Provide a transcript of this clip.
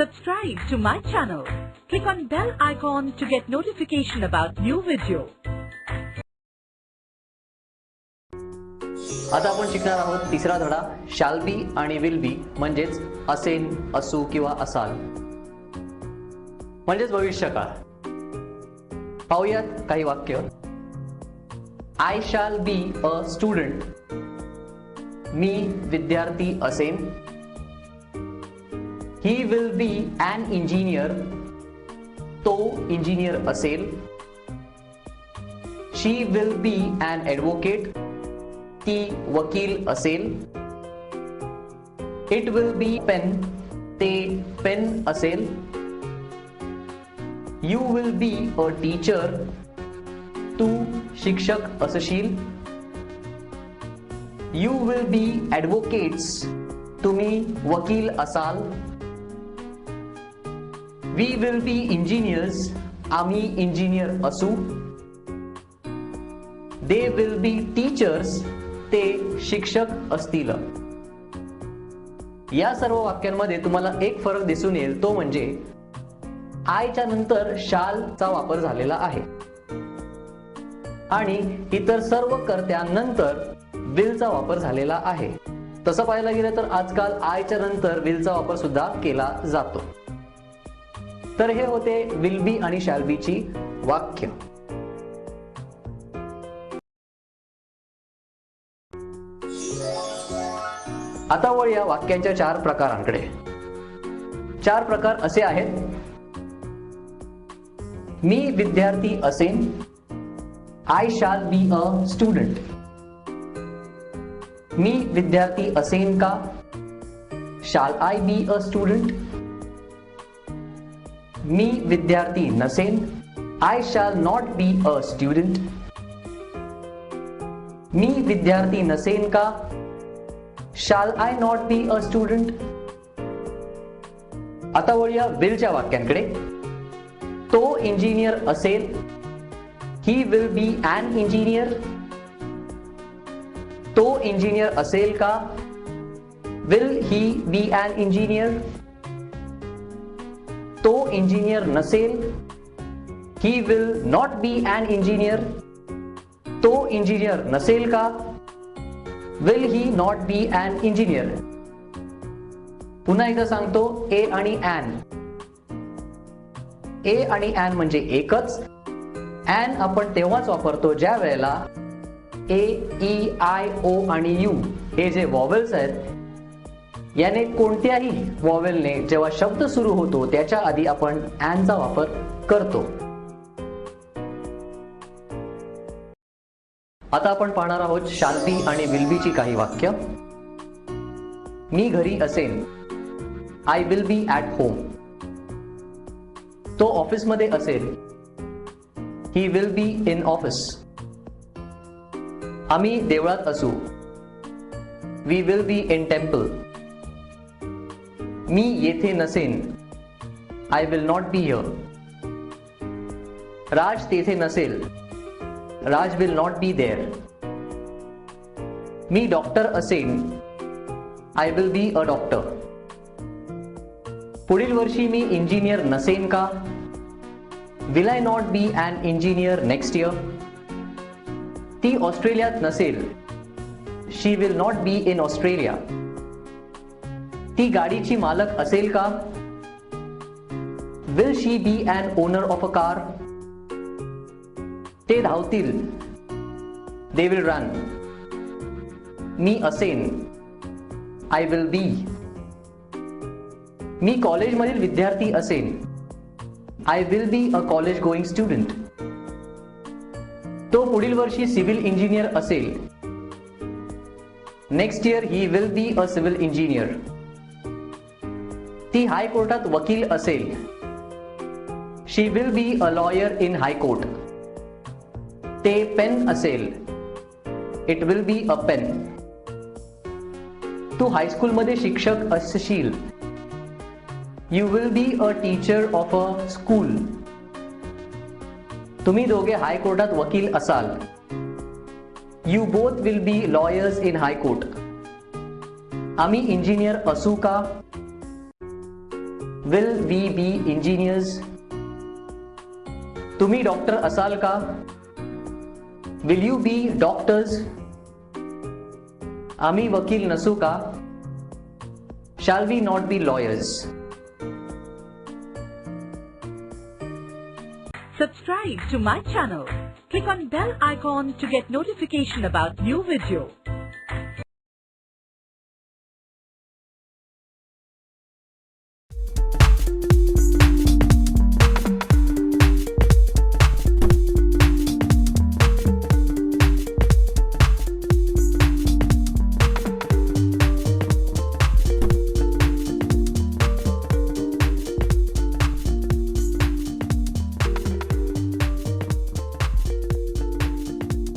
Subscribe to my channel. Click on bell icon to get notification about new video. आता आपण शिकणार आहोत तिसरा धडा शॅल बी आणि विल बी म्हणजेच असेन, असू किंवा असाल म्हणजेच भविष्यकाळ. पाहूयात काही वाक्य. I shall be a student. मी विद्यार्थी असेन. He will be an engineer. तो इंजिनियर असेल. She will be an advocate. ती वकील असेल. It will be pen. ते पेन असेल. You will be a teacher. तू शिक्षक असशील. You will be advocates. तुम्ही वकील असाल. We will be engineers. आम्ही इंजिनियर असू. They will be teachers. ते शिक्षक असतील. या सर्व वाक्यांमध्ये तुम्हाला एक फरक दिसून येईल, तो म्हणजे आयच्या नंतर शाल चा वापर झालेला आहे आणि इतर सर्व कर्त्यांनंतर विल चा वापर झालेला आहे. तसं पाहायला गेलं तर आजकाल आयच्या नंतर विल चा वापर सुद्धा केला जातो. तर हे होते विल बी आणि शॅल बी ची वाक्य. आता वळूया वाक्यांच्या 4 प्रकारांकडे. 4 प्रकार असे आहेत. मी विद्यार्थी असेन. I shall be a student. मी विद्यार्थी असेन का? Shall I be a student. मी विद्यार्थी नसेन. I shall not be a student. मी विद्यार्थी नसेन का? Shall I not be a student. आता वळूया विलच्या वाक्यांकडे. तो इंजिनियर असेल. He will be an engineer. तो इंजिनियर असेल का? Will he be an engineer. तो इंजिनियर नसेल. He will not be an engineer. तो इंजिनियर नसेल का? Will he not be an engineer. पुन्हा एकदा सांगतो, ए आणि ॲन. ए आणि ॲन म्हणजे एकच. ॲन आपण तेव्हाच वापरतो ज्या वेळेला ए, ई, आय, ओ आणि यू हे जे वॉवेल्स आहेत याने कोणत्याही वॉवेलने जेव्हा शब्द सुरू होतो त्याच्या आधी आपण ॲनचा वापर करतो. आता आपण पाहणार आहोत शॅल बी आणि विल बी ची काही वाक्य. मी घरी असेन. I will be at home. तो ऑफिस मध्ये असेल. He will be in office. आम्ही देवळात असू. We will be in temple. मी येथे नसेन. I will not be here. Raj तेथे नसेल. Raj will not be there. मी डॉक्टर असेन. I will be a doctor. पुढील वर्षी मी इंजिनियर नसेन का? Will I not be an engineer next year. ती ऑस्ट्रेलियात नसेल. She will not B in Australia. ती गाडीची मालक असेल का? Will she be an owner of a car. ते धावतील. They will run. मी असेन. आय विल बी. मी कॉलेजमधील विद्यार्थी असेन. I will be a college going student. तो पुढील वर्षी सिव्हिल इंजिनियर असेल. Next year he will be a civil engineer. ती हायकोर्टात वकील असेल. She will be a lawyer in high court. ते पेन असेल. It will be a pen. तू हायस्कूलमध्ये शिक्षक असशील. You will be a teacher of a school. तुम्ही दोघे हायकोर्टात वकील असाल. You both will be lawyers in high court. आम्ही इंजिनियर असू का? Will we be engineers? तुम्ही डॉक्टर असाल का? Will you be doctors? आम्ही वकील नसू का? Shall we not be lawyers? Subscribe to my channel. Click on bell icon to get notification about new video.